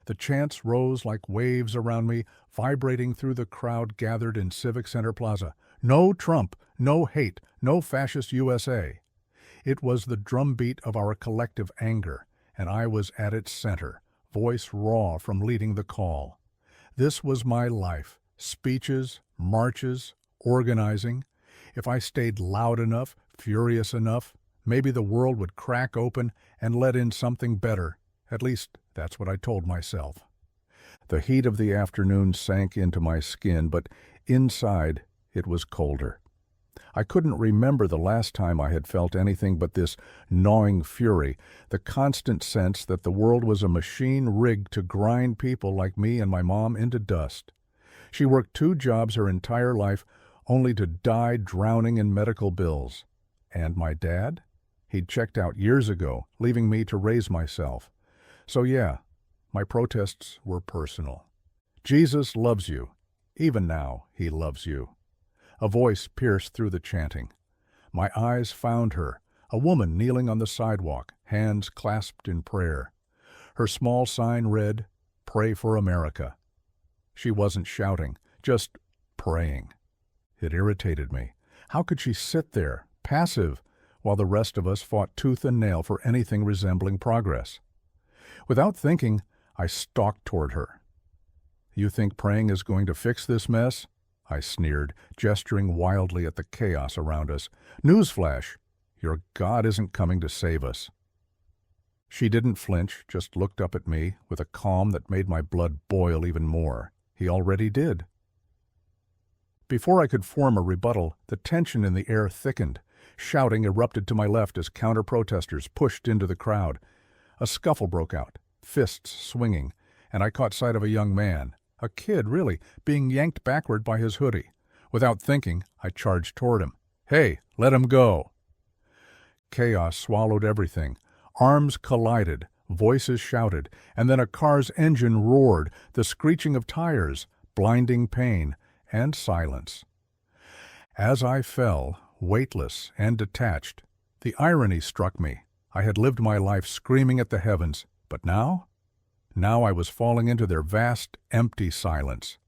The chants rose like waves around me, vibrating through the crowd gathered in Civic Center Plaza. No Trump, no hate, no fascist USA. It was the drumbeat of our collective anger, and I was at its center, voice raw from leading the call. This was my life: speeches, marches, organizing. If I stayed loud enough, furious enough, maybe the world would crack open and let in something better. At least, that's what I told myself. The heat of the afternoon sank into my skin, but inside it was colder. I couldn't remember the last time I had felt anything but this gnawing fury, the constant sense that the world was a machine rigged to grind people like me and my mom into dust. She worked 2 jobs her entire life, only to die drowning in medical bills. And my dad? He'd checked out years ago, leaving me to raise myself. So yeah, my protests were personal. Jesus loves you. Even now, he loves you. A voice pierced through the chanting. My eyes found her, a woman kneeling on the sidewalk, hands clasped in prayer. Her small sign read, "Pray for America." She wasn't shouting, just praying. It irritated me. How could she sit there, passive, while the rest of us fought tooth and nail for anything resembling progress? Without thinking, I stalked toward her. "You think praying is going to fix this mess?" I sneered, gesturing wildly at the chaos around us. "Newsflash! Your God isn't coming to save us." She didn't flinch, just looked up at me with a calm that made my blood boil even more. He already did. Before I could form a rebuttal, the tension in the air thickened. Shouting erupted to my left as counter-protesters pushed into the crowd. A scuffle broke out, fists swinging, and I caught sight of a young man, a kid really, being yanked backward by his hoodie. Without thinking, I charged toward him. "Hey, let him go!" Chaos swallowed everything. Arms collided, voices shouted, and then a car's engine roared, the screeching of tires, blinding pain, and silence. As I fell, weightless and detached, the irony struck me. I had lived my life screaming at the heavens, but now? Now I was falling into their vast, empty silence.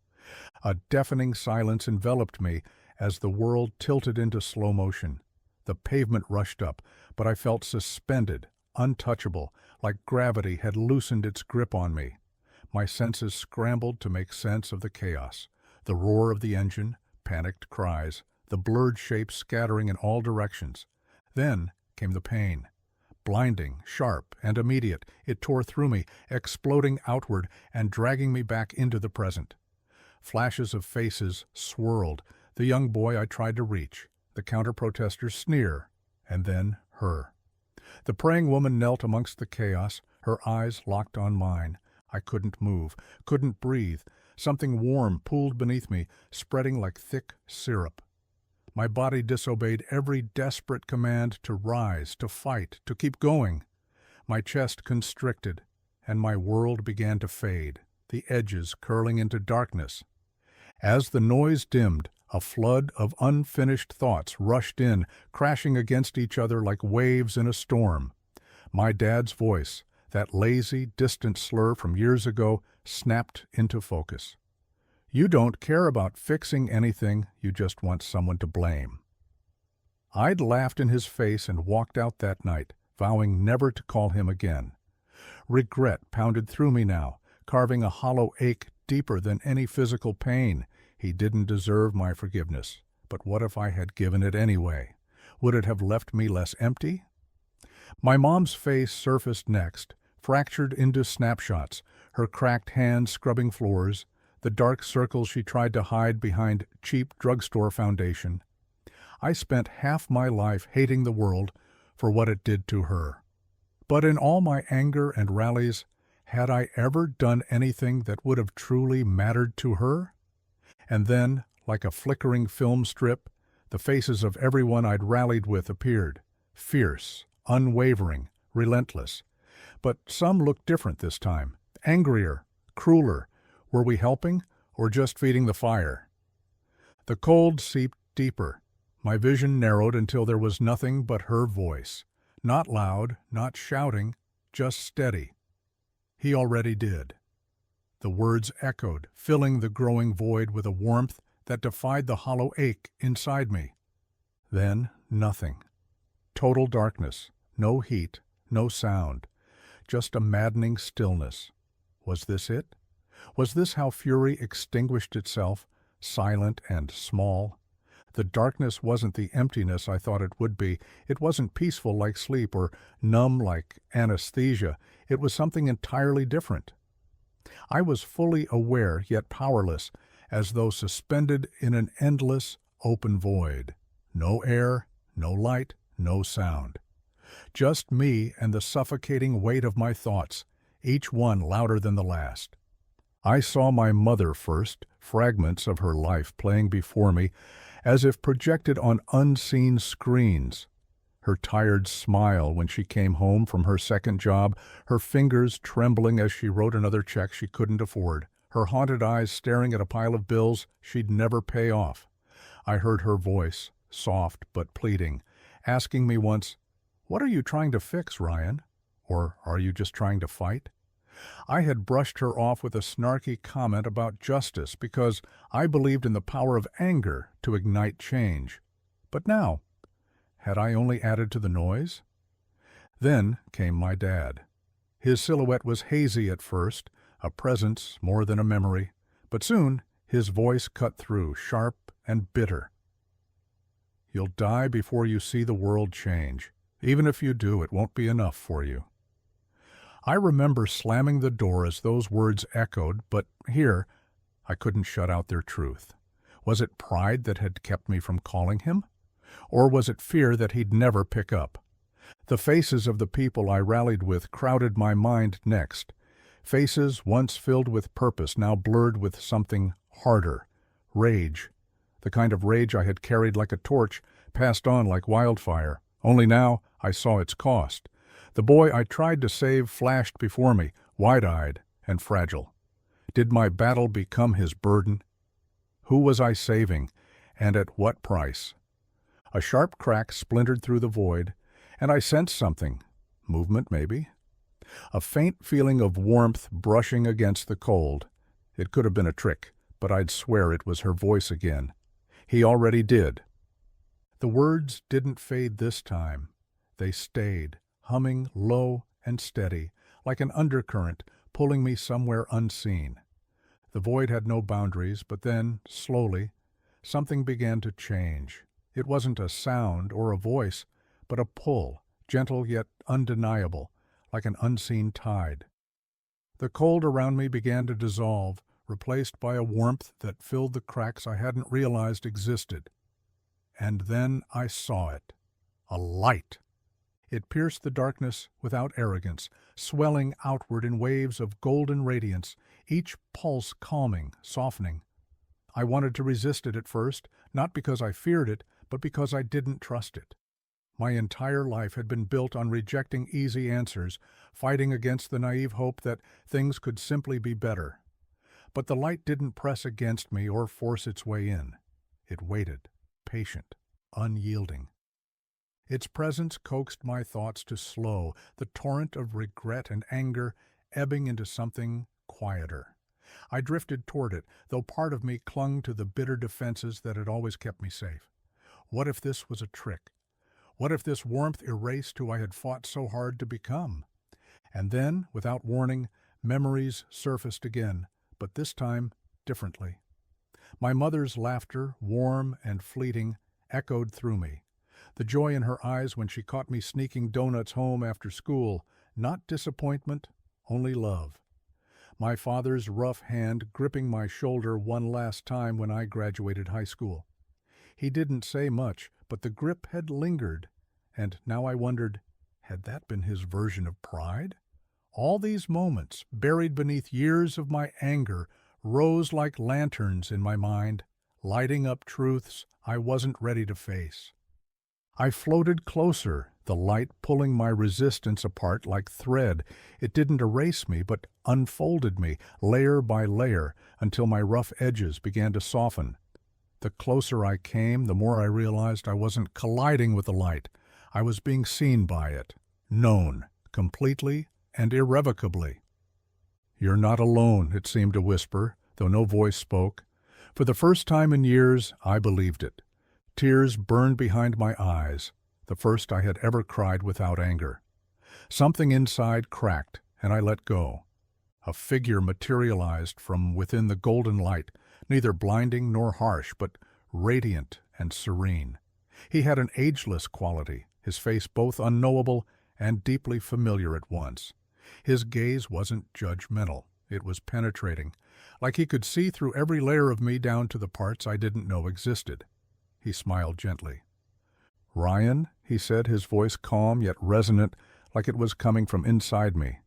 A deafening silence enveloped me as the world tilted into slow motion. The pavement rushed up, but I felt suspended, untouchable, like gravity had loosened its grip on me. My senses scrambled to make sense of the chaos. The roar of the engine, panicked cries, the blurred shapes scattering in all directions. Then came the pain. Blinding, sharp, and immediate, it tore through me, exploding outward and dragging me back into the present. Flashes of faces swirled, the young boy I tried to reach, the counter-protester's sneer, and then her. The praying woman knelt amongst the chaos, her eyes locked on mine. I couldn't move, couldn't breathe. Something warm pooled beneath me, spreading like thick syrup. My body disobeyed every desperate command to rise, to fight, to keep going. My chest constricted, and my world began to fade, the edges curling into darkness. As the noise dimmed, a flood of unfinished thoughts rushed in, crashing against each other like waves in a storm. My dad's voice, that lazy, distant slur from years ago, snapped into focus. "You don't care about fixing anything, you just want someone to blame." I'd laughed in his face and walked out that night, vowing never to call him again. Regret pounded through me now, carving a hollow ache deeper than any physical pain. He didn't deserve my forgiveness, but what if I had given it anyway? Would it have left me less empty? My mom's face surfaced next, fractured into snapshots, her cracked hands scrubbing floors, the dark circles she tried to hide behind cheap drugstore foundation. I spent half my life hating the world for what it did to her. But in all my anger and rallies, had I ever done anything that would have truly mattered to her? And then, like a flickering film strip, the faces of everyone I'd rallied with appeared, fierce, unwavering, relentless. But some looked different this time, angrier, crueler. Were we helping, or just feeding the fire? The cold seeped deeper. My vision narrowed until there was nothing but her voice. Not loud, not shouting, just steady. "He already did." The words echoed, filling the growing void with a warmth that defied the hollow ache inside me. Then, nothing. Total darkness. No heat, no sound. Just a maddening stillness. Was this it? Was this how fury extinguished itself, silent and small? The darkness wasn't the emptiness I thought it would be. It wasn't peaceful like sleep or numb like anesthesia. It was something entirely different. I was fully aware yet powerless, as though suspended in an endless, open void. No air, no light, no sound. Just me and the suffocating weight of my thoughts, each one louder than the last. I saw my mother first, fragments of her life playing before me, as if projected on unseen screens. Her tired smile when she came home from her second job, her fingers trembling as she wrote another check she couldn't afford, her haunted eyes staring at a pile of bills she'd never pay off. I heard her voice, soft but pleading, asking me once, "What are you trying to fix, Ryan? Or are you just trying to fight?" I had brushed her off with a snarky comment about justice because I believed in the power of anger to ignite change. But now, had I only added to the noise? Then came my dad. His silhouette was hazy at first, a presence more than a memory, but soon his voice cut through, sharp and bitter. "You'll die before you see the world change. Even if you do, it won't be enough for you." I remember slamming the door as those words echoed, but here, I couldn't shut out their truth. Was it pride that had kept me from calling him? Or was it fear that he'd never pick up? The faces of the people I rallied with crowded my mind next. Faces once filled with purpose, now blurred with something harder. Rage. The kind of rage I had carried like a torch, passed on like wildfire. Only now I saw its cost. The boy I tried to save flashed before me, wide-eyed and fragile. Did my battle become his burden? Who was I saving, and at what price? A sharp crack splintered through the void, and I sensed something. Movement, maybe? A faint feeling of warmth brushing against the cold. It could have been a trick, but I'd swear it was her voice again. He already did. The words didn't fade this time. They stayed, humming low and steady, like an undercurrent pulling me somewhere unseen. The void had no boundaries, but then, slowly, something began to change. It wasn't a sound or a voice, but a pull, gentle yet undeniable, like an unseen tide. The cold around me began to dissolve, replaced by a warmth that filled the cracks I hadn't realized existed. And then I saw it. A light. It pierced the darkness without arrogance, swelling outward in waves of golden radiance, each pulse calming, softening. I wanted to resist it at first, not because I feared it, but because I didn't trust it. My entire life had been built on rejecting easy answers, fighting against the naive hope that things could simply be better. But the light didn't press against me or force its way in. It waited, patient, unyielding. Its presence coaxed my thoughts to slow, the torrent of regret and anger ebbing into something quieter. I drifted toward it, though part of me clung to the bitter defenses that had always kept me safe. What if this was a trick? What if this warmth erased who I had fought so hard to become? And then, without warning, memories surfaced again, but this time differently. My mother's laughter, warm and fleeting, echoed through me. The joy in her eyes when she caught me sneaking donuts home after school, not disappointment, only love. My father's rough hand gripping my shoulder one last time when I graduated high school. He didn't say much, but the grip had lingered, and now I wondered, had that been his version of pride? All these moments, buried beneath years of my anger, rose like lanterns in my mind, lighting up truths I wasn't ready to face. I floated closer, the light pulling my resistance apart like thread. It didn't erase me, but unfolded me, layer by layer, until my rough edges began to soften. The closer I came, the more I realized I wasn't colliding with the light. I was being seen by it, known, completely and irrevocably. "You're not alone," it seemed to whisper, though no voice spoke. For the first time in years, I believed it. Tears burned behind my eyes, the first I had ever cried without anger. Something inside cracked, and I let go. A figure materialized from within the golden light, neither blinding nor harsh, but radiant and serene. He had an ageless quality, his face both unknowable and deeply familiar at once. His gaze wasn't judgmental, it was penetrating, like he could see through every layer of me down to the parts I didn't know existed. He smiled gently. "Ryan," he said, his voice calm yet resonant, like it was coming from inside me.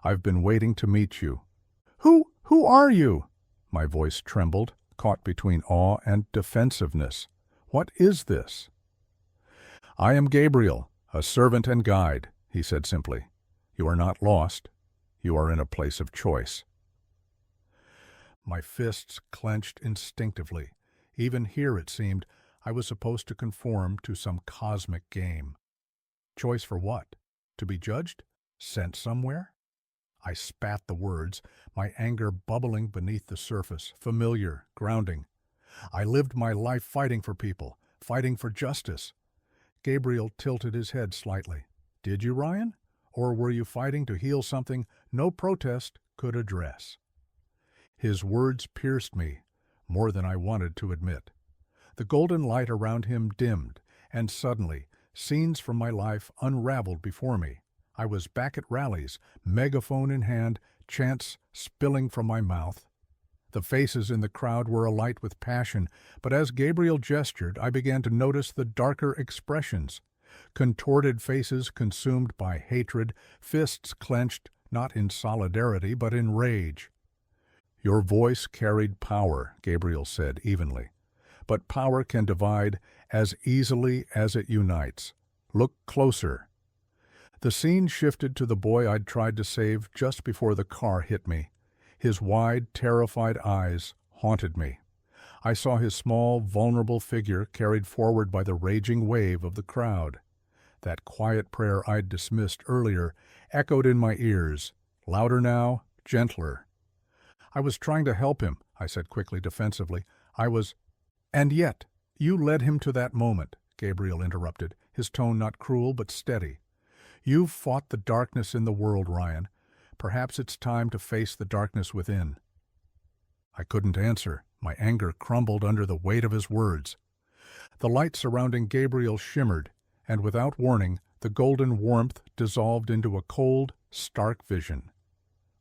"I've been waiting to meet you." Who are you?" My voice trembled, caught between awe and defensiveness. "What is this?" "I am Gabriel, a servant and guide," he said simply. "You are not lost. You are in a place of choice." My fists clenched instinctively. Even here, it seemed, I was supposed to conform to some cosmic game. Choice for what? To be judged? Sent somewhere? I spat the words, my anger bubbling beneath the surface, familiar, grounding. I lived my life fighting for people, fighting for justice. Gabriel tilted his head slightly. "Did you, Ryan? Or were you fighting to heal something no protest could address?" His words pierced me, more than I wanted to admit. The golden light around him dimmed, and suddenly, scenes from my life unraveled before me. I was back at rallies, megaphone in hand, chants spilling from my mouth. The faces in the crowd were alight with passion, but as Gabriel gestured, I began to notice the darker expressions. Contorted faces consumed by hatred, fists clenched, not in solidarity, but in rage. "Your voice carried power," Gabriel said evenly. "But power can divide as easily as it unites. Look closer." The scene shifted to the boy I'd tried to save just before the car hit me. His wide, terrified eyes haunted me. I saw his small, vulnerable figure carried forward by the raging wave of the crowd. That quiet prayer I'd dismissed earlier echoed in my ears, louder now, gentler. "I was trying to help him," I said quickly, defensively. "And yet, you led him to that moment," Gabriel interrupted, his tone not cruel but steady. "You've fought the darkness in the world, Ryan. Perhaps it's time to face the darkness within." I couldn't answer. My anger crumbled under the weight of his words. The light surrounding Gabriel shimmered, and without warning, the golden warmth dissolved into a cold, stark vision.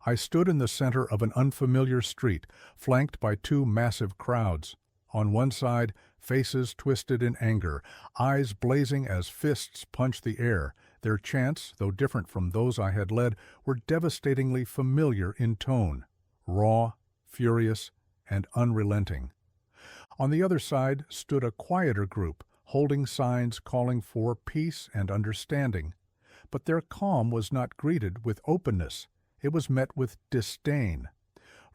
I stood in the center of an unfamiliar street, flanked by two massive crowds. On one side, faces twisted in anger, eyes blazing as fists punched the air. Their chants, though different from those I had led, were devastatingly familiar in tone, raw, furious, and unrelenting. On the other side stood a quieter group, holding signs calling for peace and understanding. But their calm was not greeted with openness. It was met with disdain.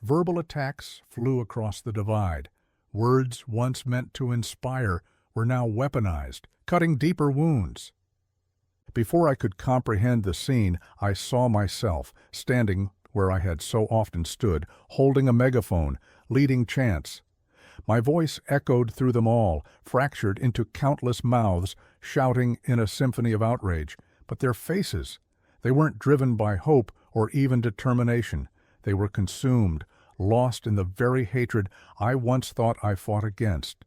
Verbal attacks flew across the divide. Words once meant to inspire were now weaponized, cutting deeper wounds. Before I could comprehend the scene, I saw myself, standing where I had so often stood, holding a megaphone, leading chants. My voice echoed through them all, fractured into countless mouths, shouting in a symphony of outrage. But their faces, they weren't driven by hope or even determination. They were consumed, lost in the very hatred I once thought I fought against.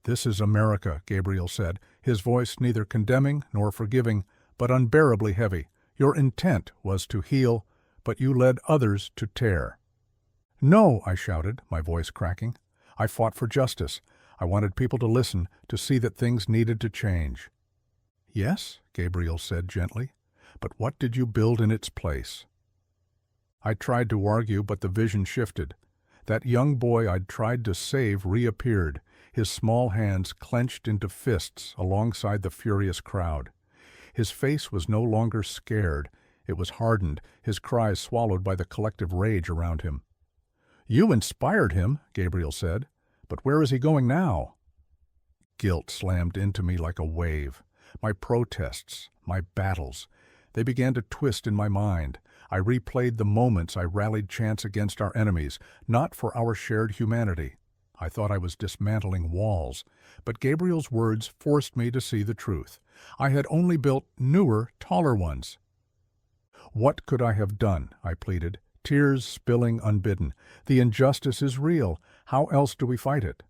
"This is America," Gabriel said, his voice neither condemning nor forgiving, but unbearably heavy. "Your intent was to heal, but you led others to tear." "No," I shouted, my voice cracking. "I fought for justice. I wanted people to listen, to see that things needed to change." "Yes," Gabriel said gently, "but what did you build in its place?" I tried to argue, but the vision shifted. That young boy I'd tried to save reappeared, his small hands clenched into fists alongside the furious crowd. His face was no longer scared. It was hardened, his cries swallowed by the collective rage around him. "You inspired him," Gabriel said, "but where is he going now?" Guilt slammed into me like a wave. My protests, my battles, they began to twist in my mind. I replayed the moments I rallied chants against our enemies, not for our shared humanity. I thought I was dismantling walls, but Gabriel's words forced me to see the truth. I had only built newer, taller ones. What could I have done? I pleaded, tears spilling unbidden. The injustice is real. How else do we fight it?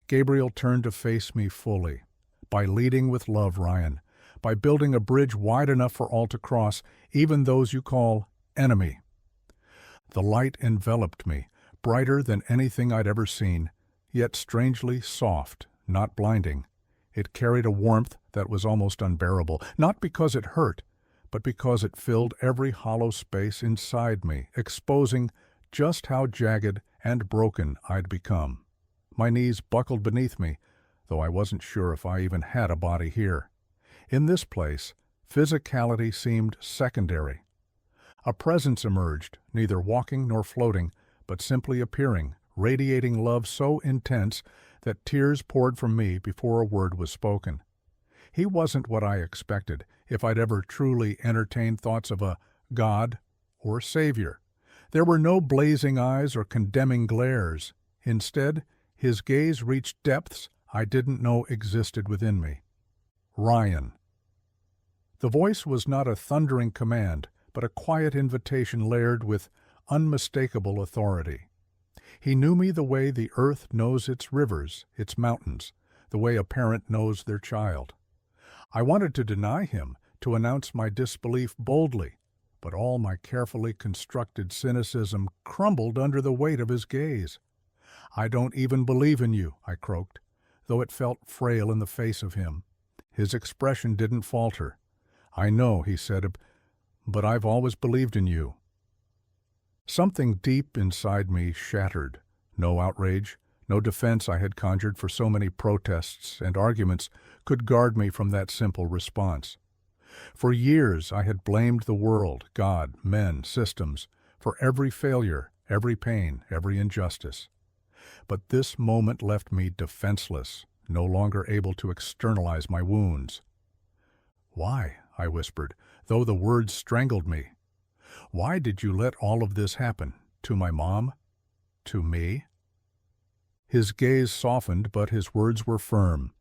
Gabriel turned to face me fully. By leading with love, Ryan. By building a bridge wide enough for all to cross, even those you call enemy. The light enveloped me, brighter than anything I'd ever seen, yet strangely soft, not blinding. It carried a warmth that was almost unbearable, not because it hurt, but because it filled every hollow space inside me, exposing just how jagged and broken I'd become. My knees buckled beneath me, though I wasn't sure if I even had a body here. In this place, physicality seemed secondary. A presence emerged, neither walking nor floating, but simply appearing, radiating love so intense that tears poured from me before a word was spoken. He wasn't what I expected, if I'd ever truly entertained thoughts of a God or Savior. There were no blazing eyes or condemning glares. Instead, his gaze reached depths I didn't know existed within me. Ryan. The voice was not a thundering command, but a quiet invitation layered with unmistakable authority. He knew me the way the earth knows its rivers, its mountains, the way a parent knows their child. I wanted to deny him, to announce my disbelief boldly, but all my carefully constructed cynicism crumbled under the weight of his gaze. "I don't even believe in you," I croaked, though it felt frail in the face of him. His expression didn't falter. "I know," he said, "but I've always believed in you." Something deep inside me shattered. No outrage, no defense I had conjured for so many protests and arguments could guard me from that simple response. For years I had blamed the world, God, men, systems, for every failure, every pain, every injustice. But this moment left me defenseless, no longer able to externalize my wounds. "Why?" I whispered, though the words strangled me. "Why did you let all of this happen? To my mom? To me?" His gaze softened, but his words were firm.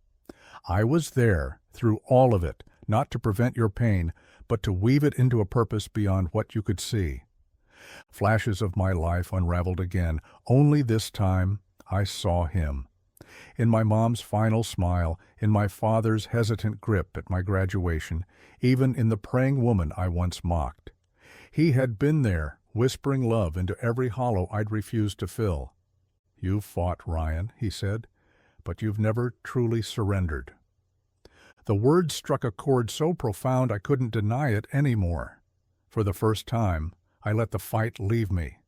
"I was there, through all of it, not to prevent your pain, but to weave it into a purpose beyond what you could see." Flashes of my life unraveled again. Only this time I saw him. In my mom's final smile, in my father's hesitant grip at my graduation, even in the praying woman I once mocked. He had been there, whispering love into every hollow I'd refused to fill. "You've fought, Ryan," he said, "but you've never truly surrendered." The words struck a chord so profound I couldn't deny it anymore. For the first time, I let the fight leave me,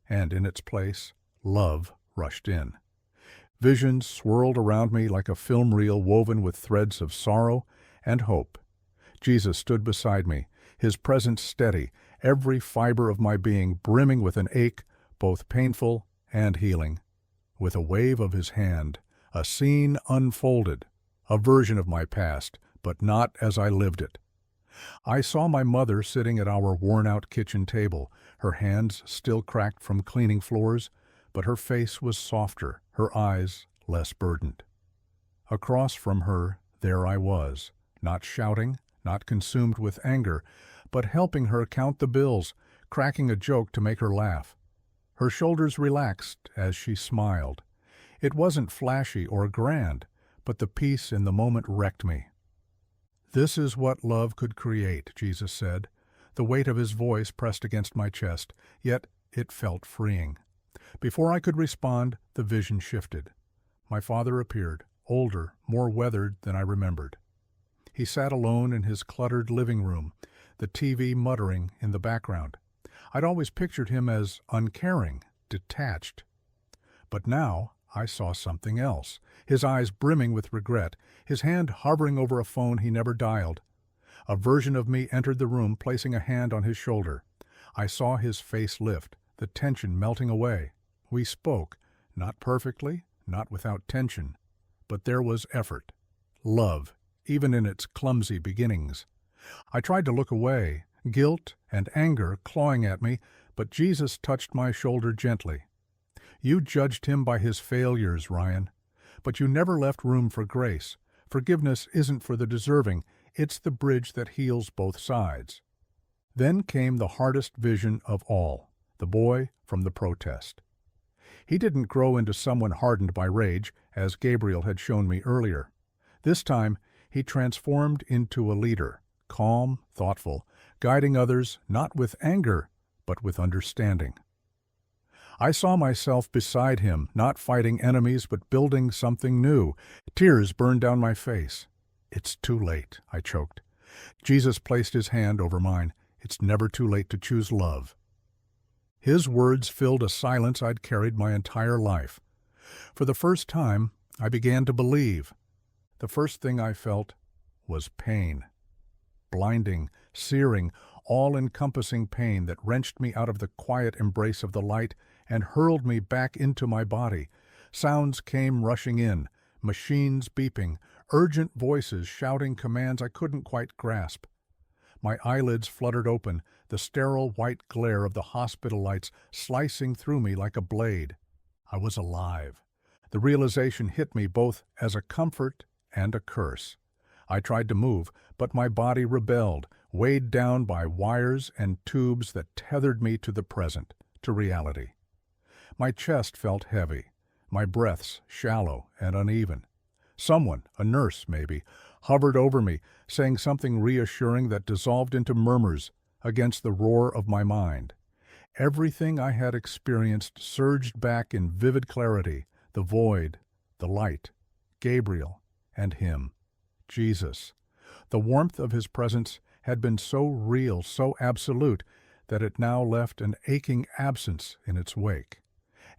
and in its place, love rushed in. Visions swirled around me like a film reel woven with threads of sorrow and hope. Jesus stood beside me, his presence steady, every fiber of my being brimming with an ache, both painful and healing. With a wave of his hand, a scene unfolded, a version of my past, but not as I lived it. I saw my mother sitting at our worn-out kitchen table, her hands still cracked from cleaning floors, but her face was softer, her eyes less burdened. Across from her, there I was, not shouting, not consumed with anger, but helping her count the bills, cracking a joke to make her laugh. Her shoulders relaxed as she smiled. It wasn't flashy or grand, but the peace in the moment wrecked me. "This is what love could create," Jesus said. The weight of his voice pressed against my chest, yet it felt freeing. Before I could respond, the vision shifted. My father appeared, older, more weathered than I remembered. He sat alone in his cluttered living room, the TV muttering in the background. I'd always pictured him as uncaring, detached. But now I saw something else, his eyes brimming with regret, his hand hovering over a phone he never dialed. A version of me entered the room, placing a hand on his shoulder. I saw his face lift, the tension melting away. We spoke, not perfectly, not without tension, but there was effort, love, even in its clumsy beginnings. I tried to look away, guilt and anger clawing at me, but Jesus touched my shoulder gently. You judged him by his failures, Ryan, but you never left room for grace. Forgiveness isn't for the deserving, it's the bridge that heals both sides. Then came the hardest vision of all, the boy from the protest. He didn't grow into someone hardened by rage, as Gabriel had shown me earlier. This time, he transformed into a leader, calm, thoughtful, guiding others not with anger, but with understanding. I saw myself beside him, not fighting enemies, but building something new. Tears burned down my face. It's too late, I choked. Jesus placed his hand over mine. It's never too late to choose love. His words filled a silence I'd carried my entire life. For the first time, I began to believe. The first thing I felt was pain. Blinding, searing, all-encompassing pain that wrenched me out of the quiet embrace of the light and hurled me back into my body. Sounds came rushing in, machines beeping, urgent voices shouting commands I couldn't quite grasp. My eyelids fluttered open, the sterile white glare of the hospital lights slicing through me like a blade. I was alive. The realization hit me both as a comfort and a curse. I tried to move, but my body rebelled, weighed down by wires and tubes that tethered me to the present, to reality. My chest felt heavy, my breaths shallow and uneven. Someone, a nurse maybe, hovered over me, saying something reassuring that dissolved into murmurs against the roar of my mind. Everything I had experienced surged back in vivid clarity, the void, the light, Gabriel, and him, Jesus. The warmth of his presence had been so real, so absolute, that it now left an aching absence in its wake.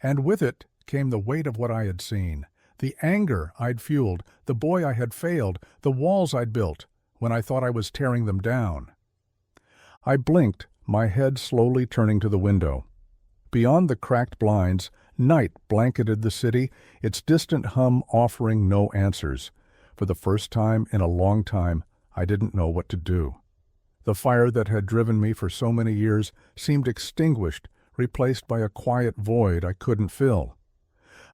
And with it came the weight of what I had seen, the anger I'd fueled, the boy I had failed, the walls I'd built when I thought I was tearing them down. I blinked, my head slowly turning to the window. Beyond the cracked blinds, night blanketed the city, its distant hum offering no answers. For the first time in a long time, I didn't know what to do. The fire that had driven me for so many years seemed extinguished, replaced by a quiet void I couldn't fill.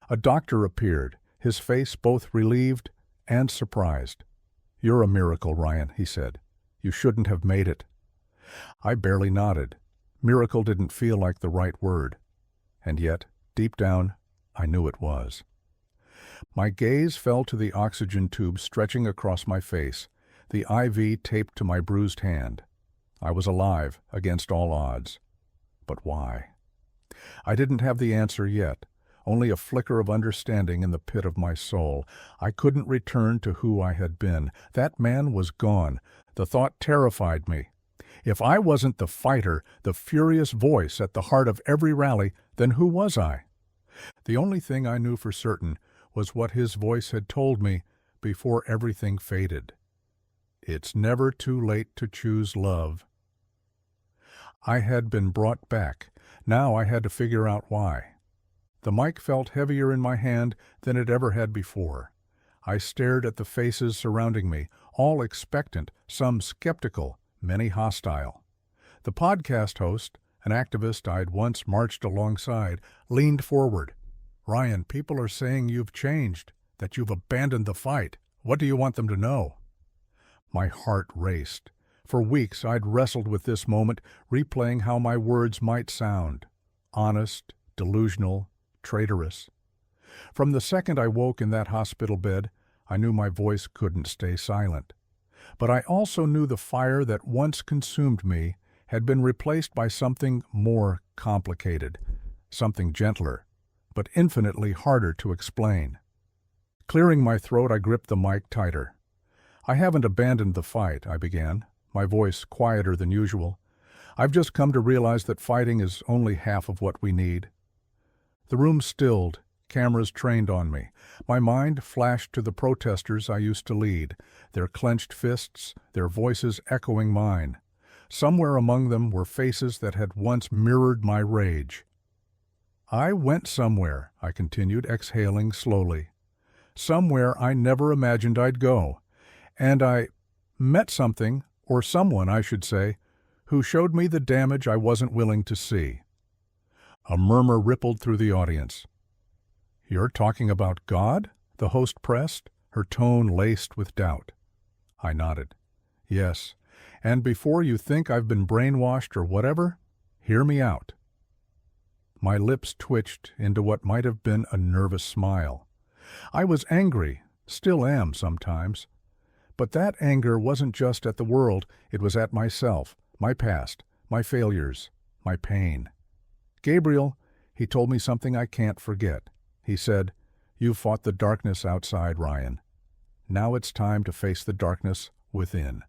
A doctor appeared, his face both relieved and surprised. "You're a miracle, Ryan," he said. "You shouldn't have made it." I barely nodded. Miracle didn't feel like the right word. And yet, deep down, I knew it was. My gaze fell to the oxygen tube stretching across my face, the IV taped to my bruised hand. I was alive, against all odds. But why? I didn't have the answer yet, only a flicker of understanding in the pit of my soul. I couldn't return to who I had been. That man was gone. The thought terrified me. If I wasn't the fighter, the furious voice at the heart of every rally, then who was I? The only thing I knew for certain was what his voice had told me before everything faded. It's never too late to choose love. I had been brought back. Now I had to figure out why. The mic felt heavier in my hand than it ever had before. I stared at the faces surrounding me, all expectant, some skeptical, many hostile. The podcast host, an activist I'd once marched alongside, leaned forward. "Ryan, people are saying you've changed, that you've abandoned the fight. What do you want them to know?" My heart raced. For weeks I'd wrestled with this moment, replaying how my words might sound. Honest, delusional, traitorous. From the second I woke in that hospital bed, I knew my voice couldn't stay silent. But I also knew the fire that once consumed me had been replaced by something more complicated, something gentler, but infinitely harder to explain. Clearing my throat, I gripped the mic tighter. "I haven't abandoned the fight," I began, my voice quieter than usual. "I've just come to realize that fighting is only half of what we need." The room stilled, cameras trained on me. My mind flashed to the protesters I used to lead, their clenched fists, their voices echoing mine. Somewhere among them were faces that had once mirrored my rage. "I went somewhere," I continued, exhaling slowly. "Somewhere I never imagined I'd go. And I met something, or someone, I should say, who showed me the damage I wasn't willing to see. A murmur rippled through the audience. "You're talking about God?" the host pressed, her tone laced with doubt. I nodded. "Yes, and before you think I've been brainwashed or whatever, hear me out." My lips twitched into what might have been a nervous smile. I was angry, still am sometimes. But that anger wasn't just at the world, it was at myself, my past, my failures, my pain. Gabriel, he told me something I can't forget. He said, "You've fought the darkness outside, Ryan. Now it's time to face the darkness within."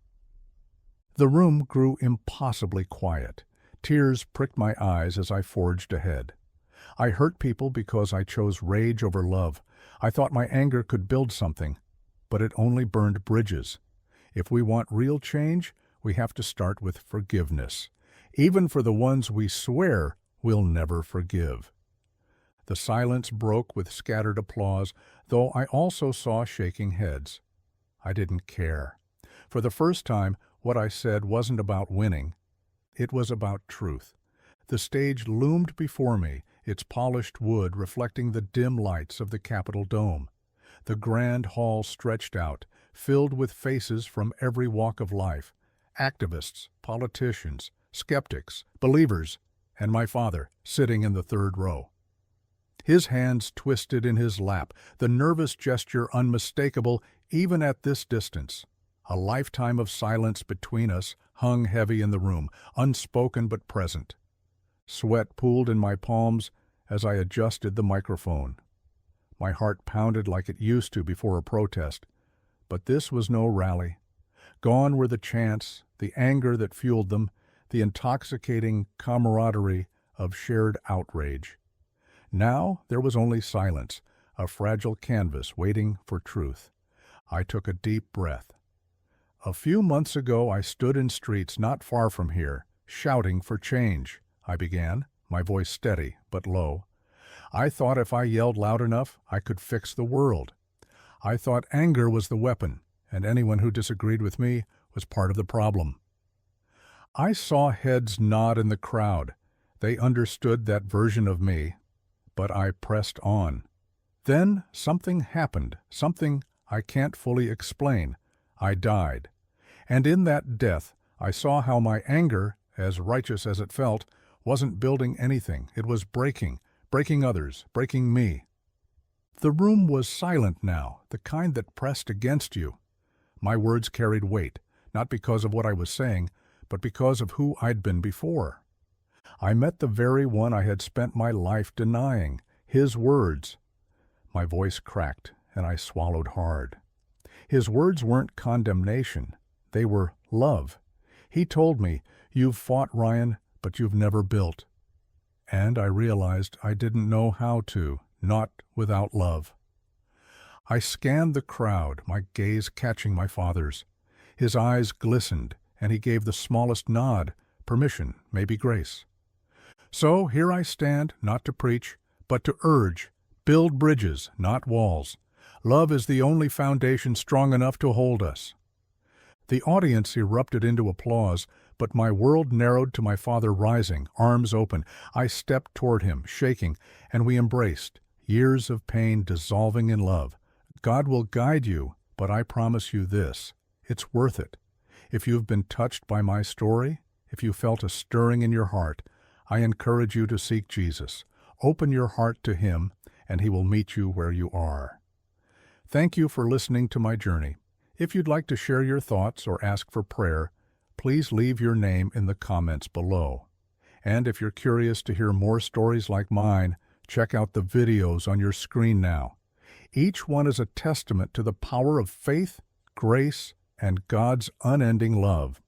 The room grew impossibly quiet. Tears pricked my eyes as I forged ahead. I hurt people because I chose rage over love. I thought my anger could build something, but it only burned bridges. If we want real change, we have to start with forgiveness, even for the ones we swear we'll never forgive. The silence broke with scattered applause, though I also saw shaking heads. I didn't care. For the first time, what I said wasn't about winning. It was about truth. The stage loomed before me, its polished wood reflecting the dim lights of the Capitol dome. The grand hall stretched out, filled with faces from every walk of life, activists, politicians, skeptics, believers, and my father, sitting in the third row. His hands twisted in his lap, the nervous gesture unmistakable even at this distance. A lifetime of silence between us hung heavy in the room, unspoken but present. Sweat pooled in my palms as I adjusted the microphone. My heart pounded like it used to before a protest. But this was no rally. Gone were the chants, the anger that fueled them, the intoxicating camaraderie of shared outrage. Now there was only silence, a fragile canvas waiting for truth. I took a deep breath. "A few months ago I stood in streets not far from here, shouting for change," I began, my voice steady but low. "I thought if I yelled loud enough, I could fix the world. I thought anger was the weapon, and anyone who disagreed with me was part of the problem." I saw heads nod in the crowd. They understood that version of me, but I pressed on. Then something happened, something I can't fully explain. I died. And in that death, I saw how my anger, as righteous as it felt, wasn't building anything. It was breaking others, breaking me. The room was silent now, the kind that pressed against you. My words carried weight, not because of what I was saying, but because of who I'd been before. I met the very one I had spent my life denying, his words. My voice cracked, and I swallowed hard. His words weren't condemnation. They were love. He told me, "You've fought, Ryan, but you've never built." And I realized I didn't know how to, not without love. I scanned the crowd, my gaze catching my father's. His eyes glistened, and he gave the smallest nod, permission, maybe grace. So here I stand, not to preach, but to urge, build bridges, not walls. Love is the only foundation strong enough to hold us. The audience erupted into applause, but my world narrowed to my father rising, arms open. I stepped toward him, shaking, and we embraced, years of pain dissolving in love. God will guide you, but I promise you this, it's worth it. If you've been touched by my story, if you felt a stirring in your heart, I encourage you to seek Jesus. Open your heart to Him, and He will meet you where you are. Thank you for listening to my journey. If you'd like to share your thoughts or ask for prayer, please leave your name in the comments below. And if you're curious to hear more stories like mine, check out the videos on your screen now. Each one is a testament to the power of faith, grace, and God's unending love.